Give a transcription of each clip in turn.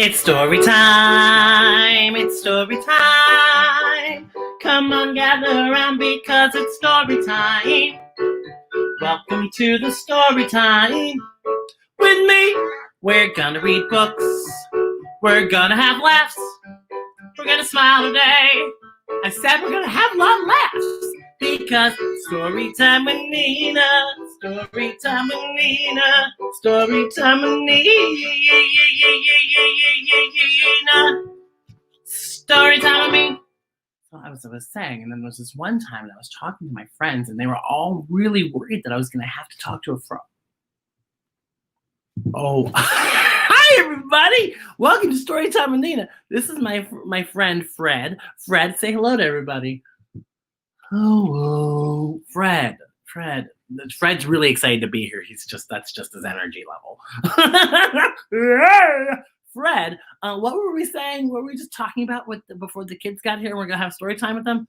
It's story time, it's story time. Come on, gather around because it's story time. Welcome to the story time. With me, we're gonna read books. We're gonna have laughs. We're gonna smile today. I said we're gonna have a lot of laughs because story time with Nina. Story time with Nina. Story time with Nina. Story time with me. So I was saying, and then there was this one time that I was talking to my friends, and they were all really worried that I was going to have to talk to a frog. Oh, hi everybody! Welcome to Story Time with Nina. This is my friend Fred. Fred, say hello to everybody. Hello, Fred. Fred's really excited to be here. That's just his energy level. Fred, what were we saying? What were we just talking about before the kids got here? And we're gonna have story time with them.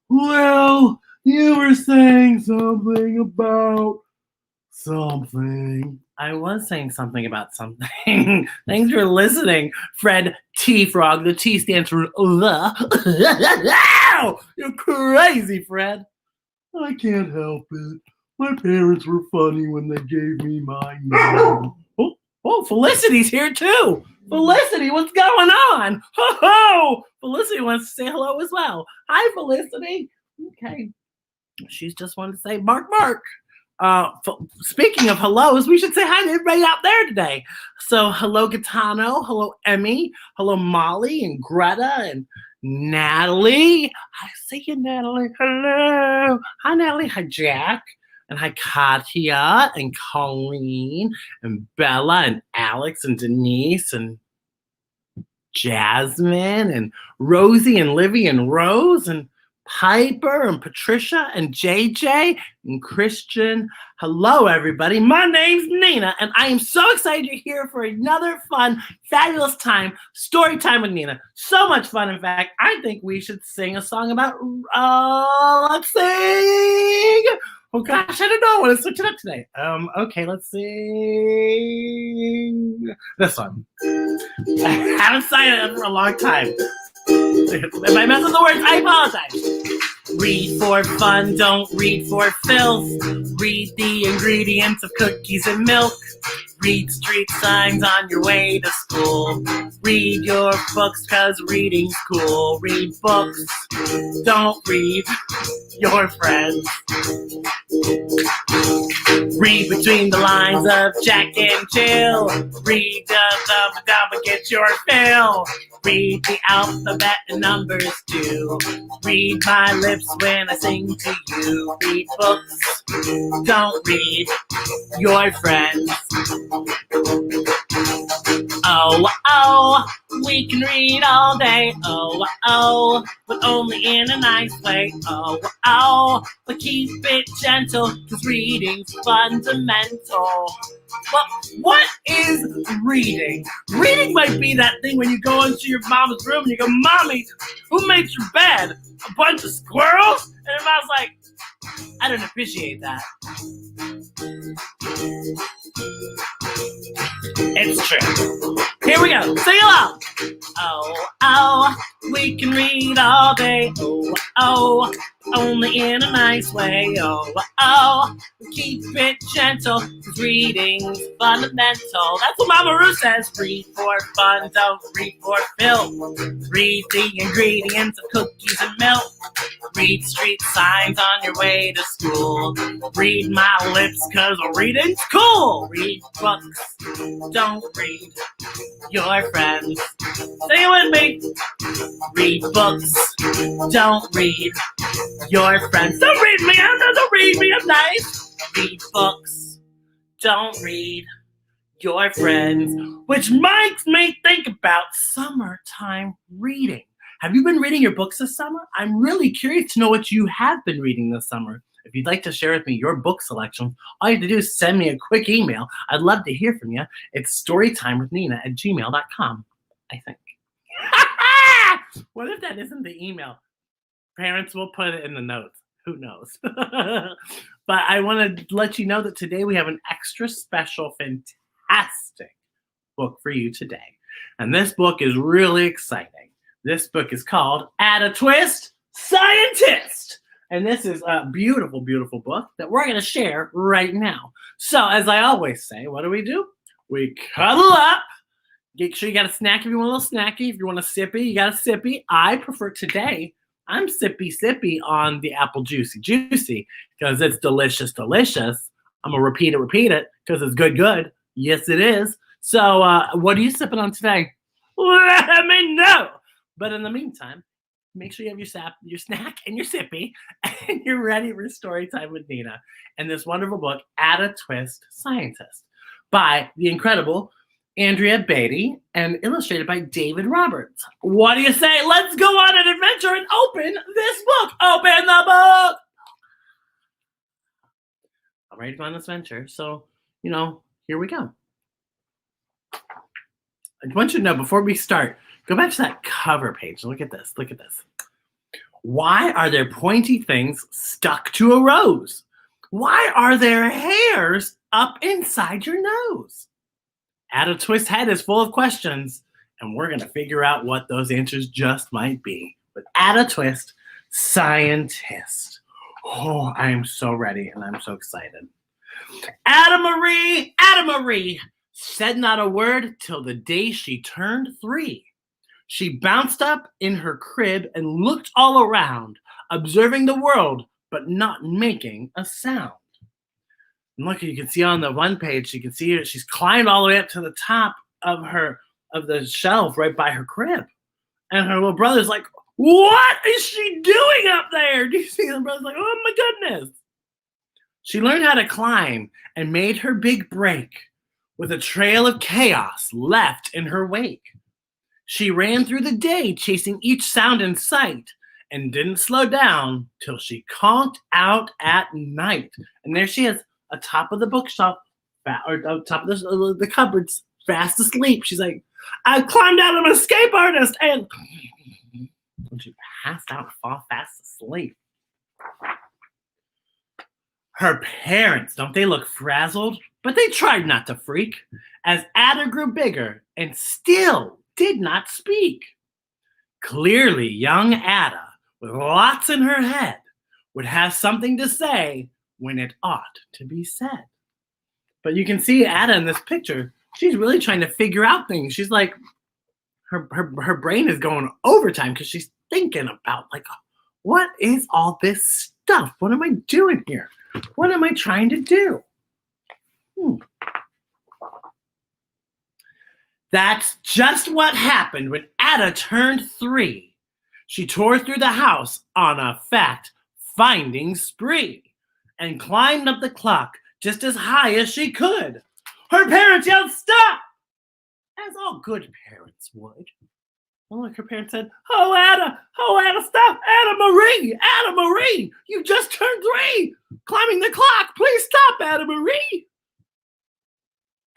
Well, you were saying something about something. I was saying something about something. Thanks for listening, Fred T Frog. The T stands for the. You're crazy, Fred. I can't help it. My parents were funny when they gave me my name. Oh, Felicity's here too. Felicity, what's going on? Ho! Felicity wants to say hello as well. Hi, Felicity. Okay. She's just wanted to say Mark. Speaking of hellos, we should say hi to everybody out there today. So hello, Gaetano. Hello, Emmy. Hello, Molly and Greta and Natalie. I see you, Natalie. Hello. Hi, Natalie. Hi, Jack. And hi, Katya and Colleen and Bella and Alex and Denise and Jasmine and Rosie and Livy and Rose and Piper and Patricia and JJ and Christian. Hello, everybody. My name's Nina, and I am so excited you're here for another fun, fabulous time, story time with Nina. So much fun, in fact. I think we should sing a song about, let's sing. Oh gosh, I don't know. I want to switch it up today. Okay, let's sing this one. I haven't sang it for a long time. If I mess up the words, I apologize. Read for fun, don't read for filth. Read the ingredients of cookies and milk. Read street signs on your way to school. Read your books, cause reading's cool. Read books, don't read your friends. Read between the lines of Jack and Jill. Read the but get your fill. Read the alphabet and numbers too. Read my lips when I sing to you. Read books, don't read your friends. Oh, we can read all day. Oh, but only in a nice way. Oh, but keep it gentle, cause reading's fundamental. Well, what is reading? Reading might be that thing when you go into your mama's room and you go, Mommy, who made your bed? A bunch of squirrels? And your mom's like, I don't appreciate that. It's true. Here we go. Sing along. Oh, we can read all day. Oh, only in a nice way. Oh, keep it gentle, cause reading's fundamental. That's what Mama Ruth says. Read for fun, don't read for filth. Read the ingredients of cookies and milk. Read street signs on your way to school. Read my lips, cause reading's cool. Read books, don't read your friends. Say it with me. Read books, don't read your friends. Don't read me, don't read me, I'm nice. Read books, don't read your friends. Which makes me think about summertime reading. Have you been reading your books this summer? I'm really curious to know what you have been reading this summer. If you'd like to share with me your book selection, all you have to do is send me a quick email. I'd love to hear from you. It's storytimewithnina@gmail.com, I think. What if that isn't the email? Parents will put it in the notes. Who knows? But I want to let you know that today we have an extra special, fantastic book for you today. And this book is really exciting. This book is called Add a Twist, Scientist. And this is a beautiful, beautiful book that we're going to share right now. So, as I always say, what do? We cuddle up. Make sure you got a snack if you want a little snacky. If you want a sippy, you got a sippy. I prefer today, I'm sippy on the apple juicy because it's delicious. I'm going to repeat it because it's good. Yes, it is. So what are you sipping on today? Let me know. But in the meantime, make sure you have your snack and your sippy, and you're ready for story time with Nina and this wonderful book, Add a Twist, Scientist, by the incredible Andrea Beaty and illustrated by David Roberts. What do you say? Let's go on an adventure and open this book. Open the book. I'm ready to go on this adventure. So, here we go. I want you to know before we start, go back to that cover page. Look at this. Why are there pointy things stuck to a rose? Why are there hairs up inside your nose? Add a Twist head is full of questions, and we're going to figure out what those answers just might be. But Add a Twist, Scientist. Oh, I am so ready, and I'm so excited. Ada Marie, said not a word till the day she turned 3. She bounced up in her crib and looked all around, observing the world, but not making a sound. And look, you can see on the one page, you can see her, she's climbed all the way up to the top of the shelf right by her crib. And her little brother's like, what is she doing up there? Do you see the brother's like, oh my goodness. She learned how to climb and made her big break with a trail of chaos left in her wake. She ran through the day chasing each sound in sight and didn't slow down till she conked out at night. And there she is, atop of the bookshelf, or top of the cupboards, fast asleep. She's like, I climbed out, I'm an escape artist. And she passed out and fall fast asleep. Her parents, don't they look frazzled? But they tried not to freak as Ada grew bigger and still did not speak. Clearly, young Ada, with lots in her head, would have something to say when it ought to be said. But you can see Ada in this picture. She's really trying to figure out things. She's like, her brain is going overtime because she's thinking about, like, what is all this stuff? What am I doing here? What am I trying to do? That's just what happened when Ada turned 3. She tore through the house on a fact-finding spree and climbed up the clock just as high as she could. Her parents yelled, stop! As all good parents would. Oh, look, her parents said, oh, Ada, stop! Ada Marie, you just turned 3! Climbing the clock, please stop, Ada Marie!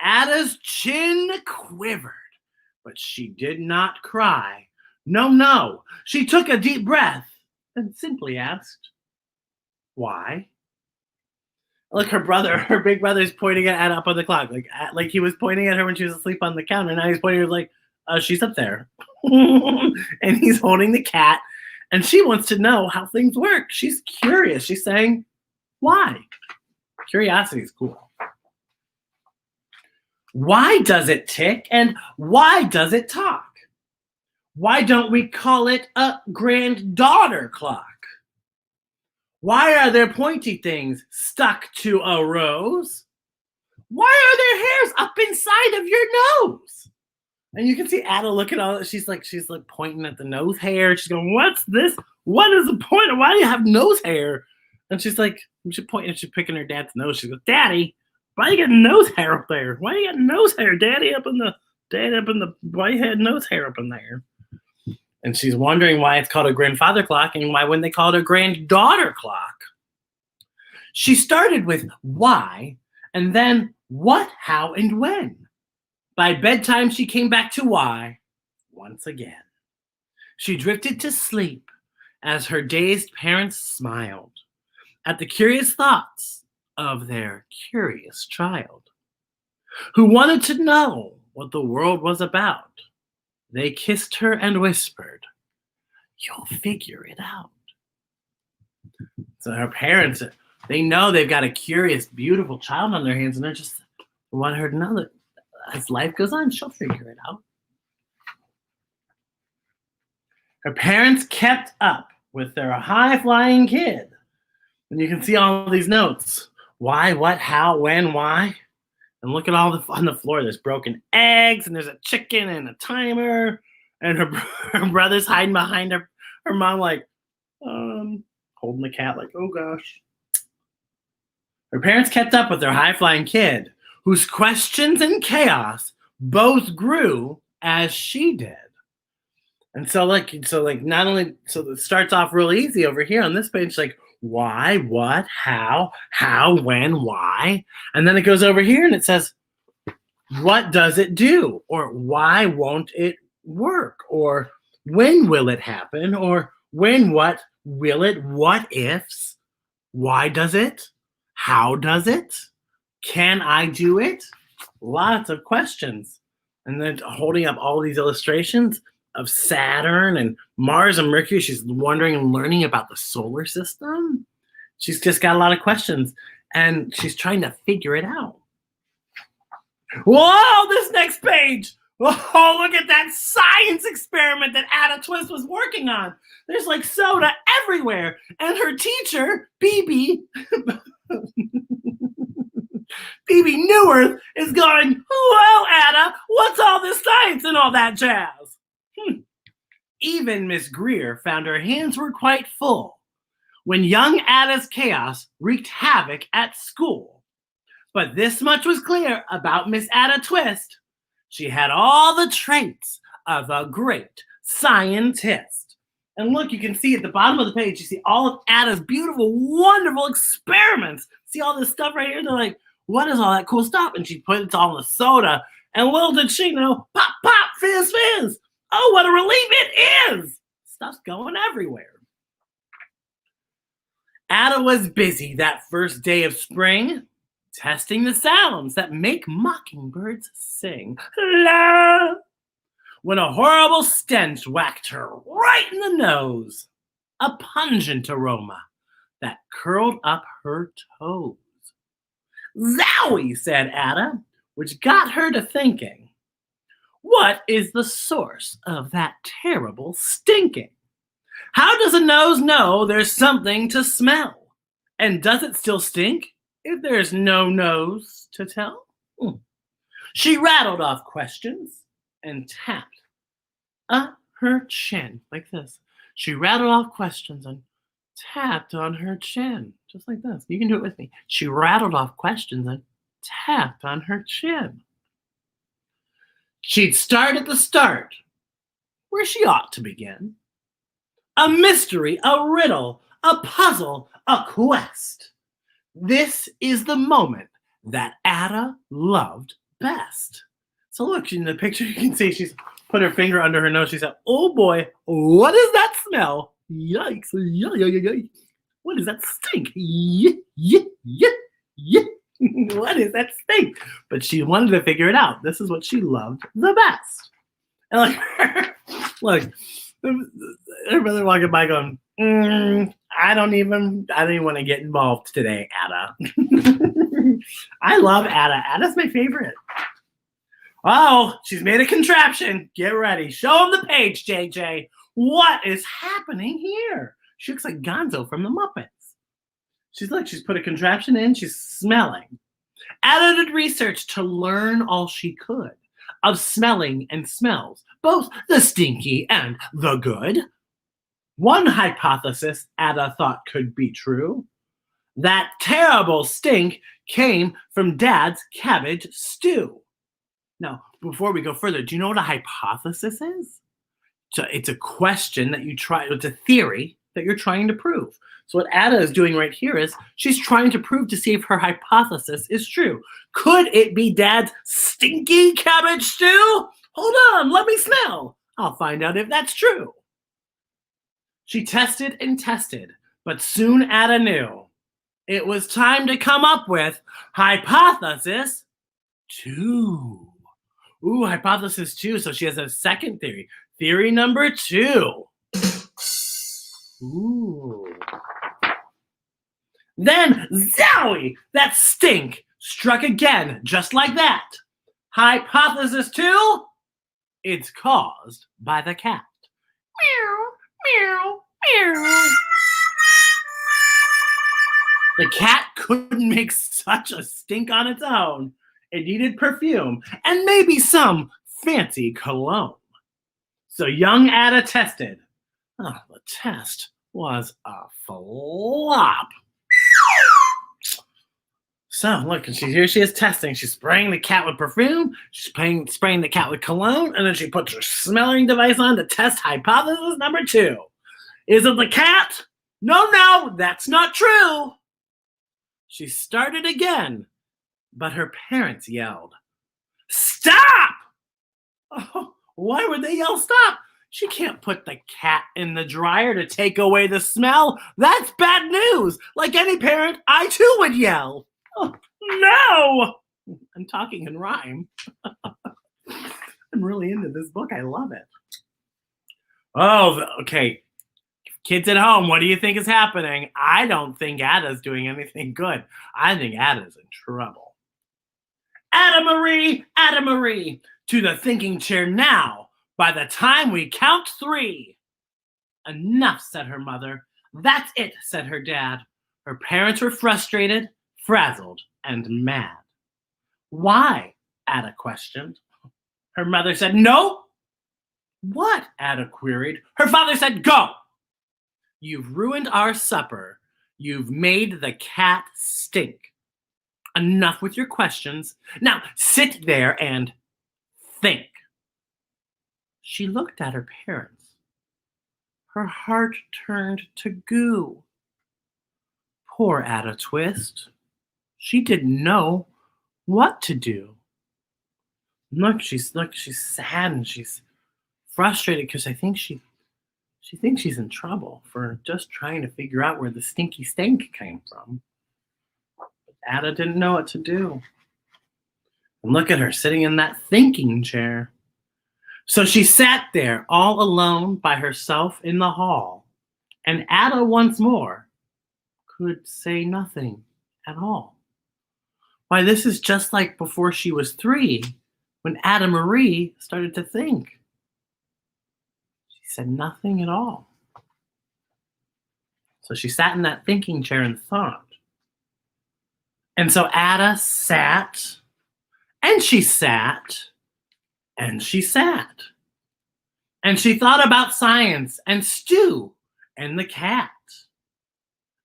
Ada's chin quivered, but she did not cry. No, she took a deep breath and simply asked, why? Look, her big brother's pointing at Ada up on the clock, like he was pointing at her when she was asleep on the counter. Now he's pointing at her like, she's up there. And he's holding the cat, and she wants to know how things work. She's curious. She's saying, why? Curiosity is cool. Why does it tick, and why does it talk? Why don't we call it a granddaughter clock? Why are there pointy things stuck to a rose? Why are there hairs up inside of your nose? And you can see Ada look at all that. She's like pointing at the nose hair. She's going, what's this? What is the point? Why do you have nose hair? And she's like, she's pointing, she's picking her dad's nose. She goes, Daddy, why you got nose hair up there? Why you got nose hair, Daddy, why you had nose hair up in there? And she's wondering why it's called a grandfather clock and why wouldn't they call it a granddaughter clock? She started with why, and then what, how, and when. By bedtime, she came back to why once again. She drifted to sleep as her dazed parents smiled at the curious thoughts of their curious child, who wanted to know what the world was about They kissed her and whispered, "You'll figure it out." So her parents, they know they've got a curious, beautiful child on their hands, and they're just want her to know that as life goes on, she'll figure it out. Her parents kept up with their high-flying kid. And you can see all these notes. Why, what, how, when, why. And look at all on the floor. There's broken eggs, and there's a chicken and a timer. And her brother's hiding behind her mom like, holding the cat like, oh gosh. Her parents kept up with their high-flying kid, whose questions and chaos both grew as she did. And so not only, so it starts off real easy over here on this page, like why, what, how, when, why. And then it goes over here and it says, what does it do? Or why won't it work? Or when will it happen? Or when, what, will it, what ifs? Why does it? How does it? Can I do it? Lots of questions. And then holding up all these illustrations of Saturn and Mars and Mercury. She's wondering and learning about the solar system. She's just got a lot of questions and she's trying to figure it out. Whoa, this next page. Oh, look at that science experiment that Ada Twist was working on. There's like soda everywhere. And her teacher, Beebe Neworth, is going, well, Ada, what's all this science and all that jazz? Even Miss Greer found her hands were quite full when young Ada's chaos wreaked havoc at school. But this much was clear about Miss Ada Twist. She had all the traits of a great scientist. And look, you can see at the bottom of the page, you see all of Ada's beautiful, wonderful experiments. See all this stuff right here? They're like, what is all that cool stuff? And she put it all in the soda. And little did she know, pop, pop, fizz, fizz. Oh, what a relief it is! Stuff's going everywhere. Ada was busy that first day of spring, testing the sounds that make mockingbirds sing. La! When a horrible stench whacked her right in the nose. A pungent aroma that curled up her toes. Zowie, said Ada, which got her to thinking. What is the source of that terrible stinking? How does a nose know there's something to smell? And does it still stink if there's no nose to tell? She rattled off questions and tapped her chin like this. She rattled off questions and tapped on her chin, just like this. You can do it with me. She rattled off questions and tapped on her chin. She'd start at the start, where she ought to begin. A mystery, a riddle, a puzzle, a quest. This is the moment that Ada loved best. So look, in the picture you can see she's put her finger under her nose. She said, oh boy, what is that smell? Yikes, what does that stink? What is that stink? But she wanted to figure it out. This is what she loved the best. And look, her brother walking by going, I don't even want to get involved today, Ada. I love Ada. Ada's my favorite. Oh, she's made a contraption. Get ready. Show him the page, JJ. What is happening here? She looks like Gonzo from the Muppets. She's put a contraption in. She's smelling. Ada did research to learn all she could of smelling and smells, both the stinky and the good. One hypothesis Ada thought could be true. That terrible stink came from Dad's cabbage stew. Now, before we go further, do you know what a hypothesis is? So it's a question that it's a theory that you're trying to prove. So what Ada is doing right here is she's trying to prove to see if her hypothesis is true. Could it be Dad's stinky cabbage stew? Hold on, let me smell. I'll find out if that's true. She tested and tested, but soon Ada knew it was time to come up with hypothesis 2. Ooh, hypothesis 2. So she has a second theory. Theory number 2. Ooh. Then, zowie! That stink struck again, just like that. Hypothesis 2. It's caused by the cat. Meow, meow, meow. The cat couldn't make such a stink on its own. It needed perfume and maybe some fancy cologne. So young Ada tested. Oh, the test was a flop. So look, here she is testing. She's spraying the cat with perfume. She's spraying the cat with cologne, and then she puts her smelling device on to test hypothesis number 2. Is it the cat? No, that's not true. She started again, but her parents yelled, "Stop!" Oh, why would they yell stop? She can't put the cat in the dryer to take away the smell. That's bad news. Like any parent, I too would yell. Oh, no! I'm talking in rhyme. I'm really into this book. I love it. Oh, okay. Kids at home, what do you think is happening? I don't think Ada's doing anything good. I think Ada's in trouble. Ada Marie, to the thinking chair now. By the time we count 3. Enough, said her mother. That's it, said her dad. Her parents were frustrated, frazzled, and mad. Why? Ada questioned. Her mother said, no. What? Ada queried. Her father said, go. You've ruined our supper. You've made the cat stink. Enough with your questions. Now sit there and think. She looked at her parents. Her heart turned to goo. Poor Ada Twist. She didn't know what to do. Look, she's sad and she's frustrated because I think she thinks she's in trouble for just trying to figure out where the stinky stink came from. But Ada didn't know what to do. And look at her sitting in that thinking chair. So she sat there all alone by herself in the hall, and Ada once more could say nothing at all. Why, this is just like before she was 3, when Ada Marie started to think. She said nothing at all. So she sat in that thinking chair and thought. And so Ada sat, and she sat, and she sat. And she thought about science and Stu and the cat.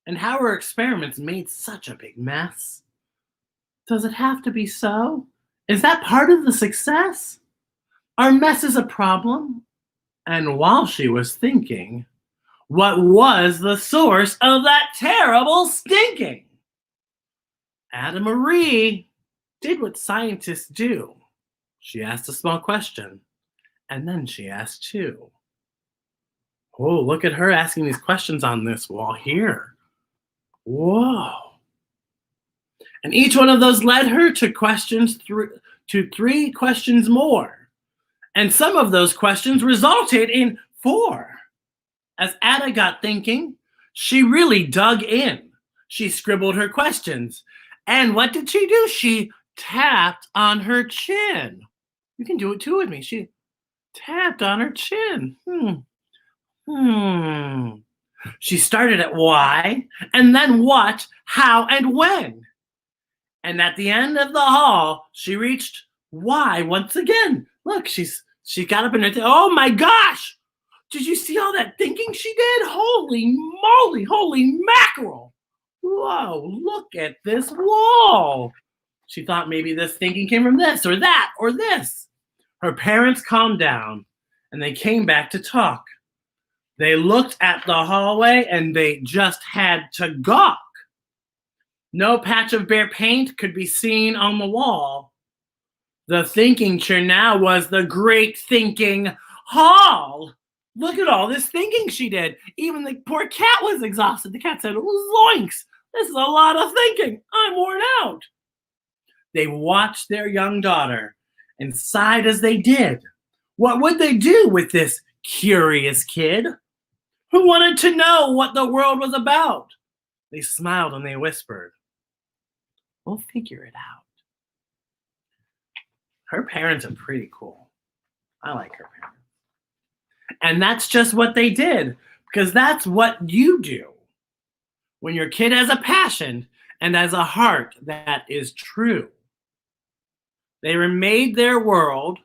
And how her experiments made such a big mess. Does it have to be so? Is that part of the success? Are messes a problem? And while she was thinking, what was the source of that terrible stinking? Ada Marie did what scientists do. She asked a small question, and then she asked 2. Oh, look at her asking these questions on this wall here. Whoa. And each one of those led her to 3 questions more. And some of those questions resulted in 4. As Ada got thinking, she really dug in. She scribbled her questions. And what did she do? She tapped on her chin. You can do it too with me. She tapped on her chin. She started at why, and then what, how, and when. And at the end of the hall, she reached why once again. Look, she got up in her oh my gosh! Did you see all that thinking she did? Holy moly, holy mackerel! Whoa, look at this wall. She thought maybe this thinking came from this or that or this. Her parents calmed down and they came back to talk. They looked at the hallway and they just had to gawk. No patch of bare paint could be seen on the wall. The thinking chair now was the great thinking hall. Look at all this thinking she did. Even the poor cat was exhausted. The cat said, zoinks, this is a lot of thinking. I'm worn out. They watched their young daughter and sighed as they did. What would they do with this curious kid who wanted to know what the world was about? They smiled and they whispered, "We'll figure it out." Her parents are pretty cool. I like her parents. And that's just what they did, because that's what you do when your kid has a passion and has a heart that is true. They remade their world,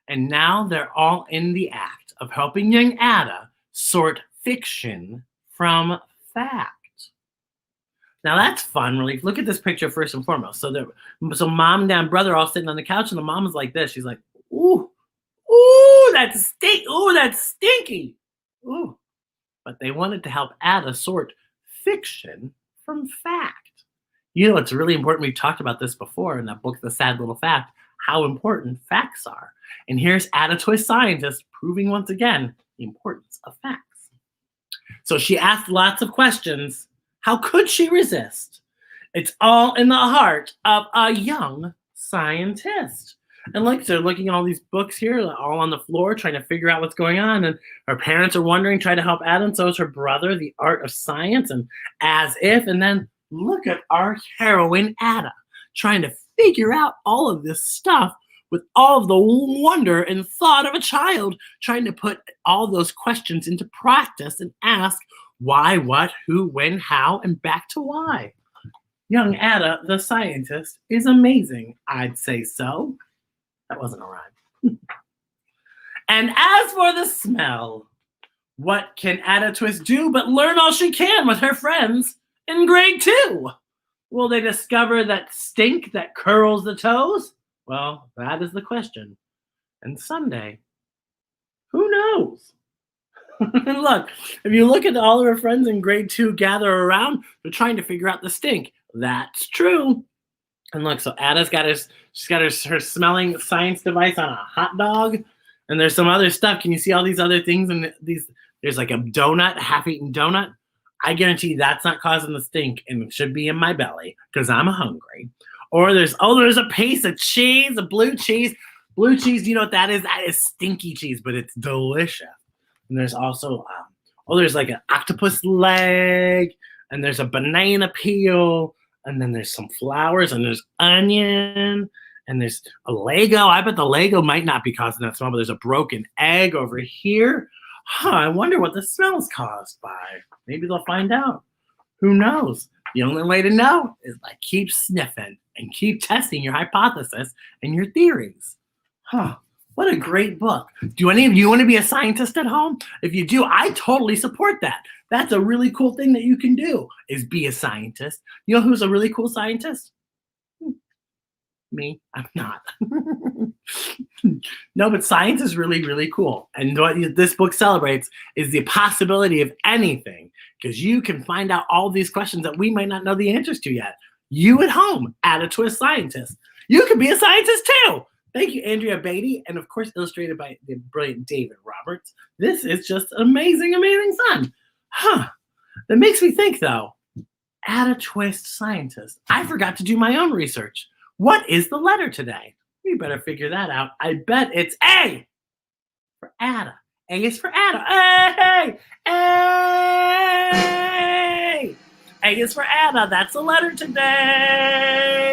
and now they're all in the act of helping young Ada sort fiction from fact. Now that's fun, really. Look at this picture first and foremost. So mom and brother all sitting on the couch, and the mom is like this. She's like, "Ooh, ooh, that's Ooh, that's stinky." Ooh. But they wanted to help Ada sort fiction from fact. You know, it's really important. We've talked about this before in that book, The Sad Little Fact, how important facts are. And here's Ada Twist Scientist proving once again the importance of facts. So she asked lots of questions. How could she resist? It's all in the heart of a young scientist. And look, they're looking at all these books here, all on the floor, trying to figure out what's going on. And her parents are wondering, trying to help Adam. So is her brother, The Art of Science, and As If. And then look at our heroine, Ada, trying to figure out all of this stuff with all of the wonder and thought of a child, trying to put all those questions into practice and ask why, what, who, when, how, and back to why. Young Ada, the scientist, is amazing. I'd say so. That wasn't a rhyme. And as for the smell, what can Ada Twist do but learn all she can with her friends in grade 2? Will they discover that stink that curls the toes? Well, that is the question. And Sunday, who knows? And look, if you look at all of her friends in grade 2 gather around, they're trying to figure out the stink. That's true. And look, so Ada's got her smelling science device on a hot dog, and there's some other stuff. Can you see all these other things? And there's like a donut, a half-eaten donut. I guarantee that's not causing the stink, and it should be in my belly because I'm hungry. Or there's a piece of cheese, a blue cheese. Blue cheese, you know what that is? That is stinky cheese, but it's delicious. And there's also, there's like an octopus leg, and there's a banana peel, and then there's some flowers, and there's onion, and there's a Lego. I bet the Lego might not be causing that smell, but there's a broken egg over here. I wonder what the smell is caused by. Maybe they'll find out. Who knows? The only way to know is like keep sniffing and keep testing your hypothesis and your theories. What a great book. Do any of you want to be a scientist at home? If you do, I totally support that. That's a really cool thing that you can do, is be a scientist. You know who's a really cool scientist? Me. I'm not. No, but science is really, really cool. And what this book celebrates is the possibility of anything, because you can find out all these questions that we might not know the answers to yet. You at home, Ada Twist Scientist. You could be a scientist too. Thank you, Andrea Beaty, and of course illustrated by the brilliant David Roberts. This is just an amazing, amazing fun. That makes me think, though, Ada Twist Scientist. I forgot to do my own research. What is the letter today? We better figure that out. I bet it's A for Ada. A is for Ada. A! A! A is for Ada. That's the letter today.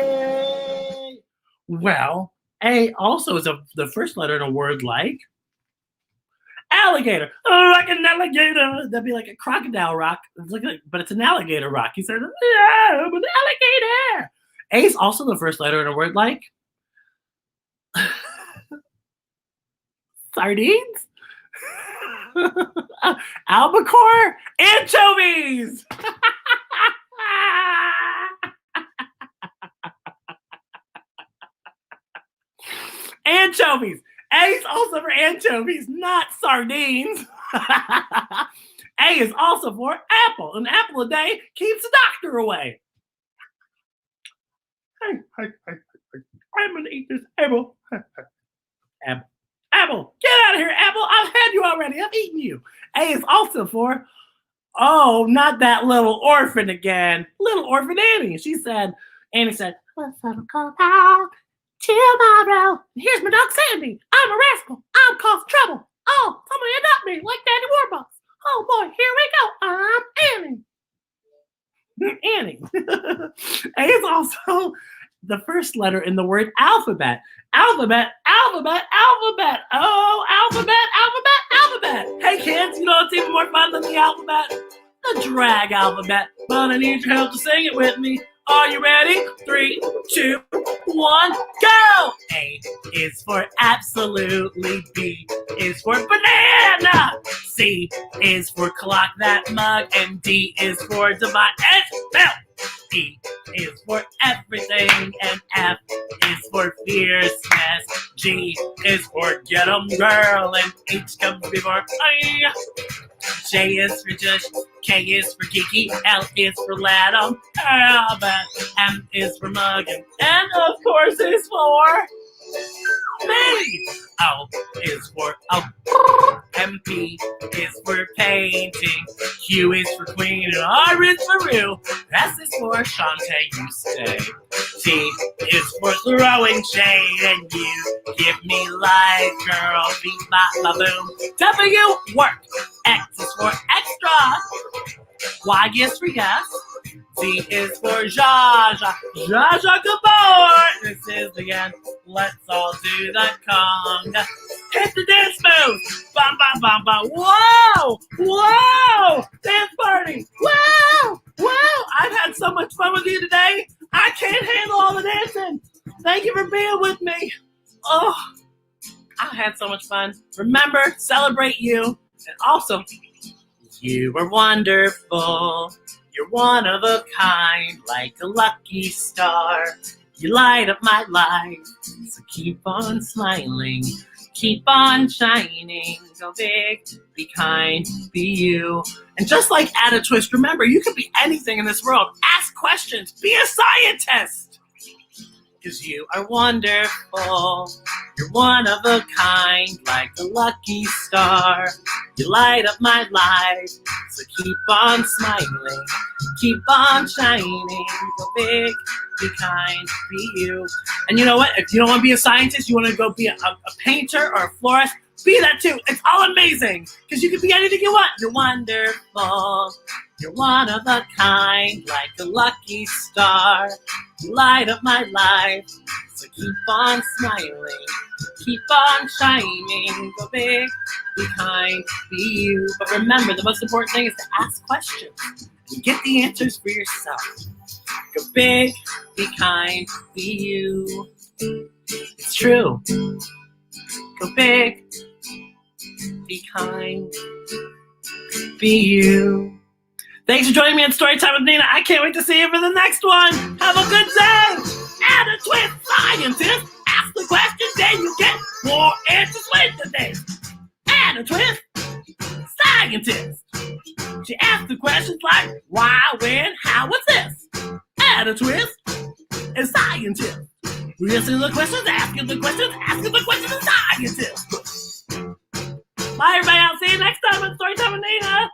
Well, A also is the first letter in a word like alligator. Like an alligator. That'd be like a crocodile rock. But it's an alligator rock. He said, "Yeah, I'm an alligator." A is also the first letter in a word like sardines, albacore, anchovies. Anchovies. A is also for anchovies, not sardines. A is also for apple. An apple a day keeps the doctor away. Hey, I'm going to eat this apple. Apple, get out of here, Apple. I've had you already. I've eaten you. A is also for, not that little orphan again. Little orphan Annie. Annie said, let's have a call out to tomorrow. Here's my dog Sandy. I'm a rascal. I'm causing trouble. Oh, somebody adopt me like Daddy Warbucks. Oh boy, here we go. I'm Annie. Annie. A is also the first letter in the word alphabet. Alphabet, alphabet, alphabet. Oh, alphabet, alphabet, alphabet. Hey kids, you know what's even more fun than the alphabet? The drag alphabet. But I need your help to sing it with me. Are you ready? 3, 2, 1, go! A is for absolutely. B is for banana. C is for clock that mug. And D is for divide and spell. E is for everything. And F is for fierceness. G is for get 'em girl. And H comes before I. J is for just, K is for geeky, L is for Latham, M is for mug, and N of course is for me. O is for MP is for painting, Q is for queen, and R is for Rue. S is for Shantae, you stay. T is for throwing shade, and you give me life, girl, beat my boom. W, work. X is for extra. Y is for yes. Z is for Zsa Gabor. This is the end. Let's all do the conga. Hit the dance move. Bum, bum, bum, bum. Whoa! Whoa! Dance party. Whoa! Whoa! I've had so much fun with you today. I can't handle all the dancing. Thank you for being with me. Oh, I had so much fun. Remember, celebrate you. And also, you are wonderful. You're one of a kind, like a lucky star. You light up my life, so keep on smiling, keep on shining. Go big, be kind, be you. And just like Add a Twist, remember, you can be anything in this world. Ask questions, be a scientist. Because you are wonderful. You're one of a kind, like a lucky star. You light up my life, so keep on smiling, keep on shining. Go big, be kind, be you. And you know what? If you don't want to be a scientist, you want to go be a painter or a florist, be that too. It's all amazing, because you can be anything you want. You're wonderful. You're one of a kind, like a lucky star. You light up my life, so keep on smiling, keep on shining. Go big, be kind, be you. But remember, the most important thing is to ask questions and get the answers for yourself. Go big, be kind, be you. It's true. Go big, be kind, be you. Thanks for joining me on Storytime with Nina. I can't wait to see you for the next one. Have a good day. Add a twist, scientist. Ask the question, then you get more answers with the days. Add a twist, scientist. She asked the questions like why, when, how, what's this? Add a twist, a scientist. Listen to the questions, asking the questions, asking the questions, a scientist. Bye, everybody. I'll see you next time on Storytime with Nina.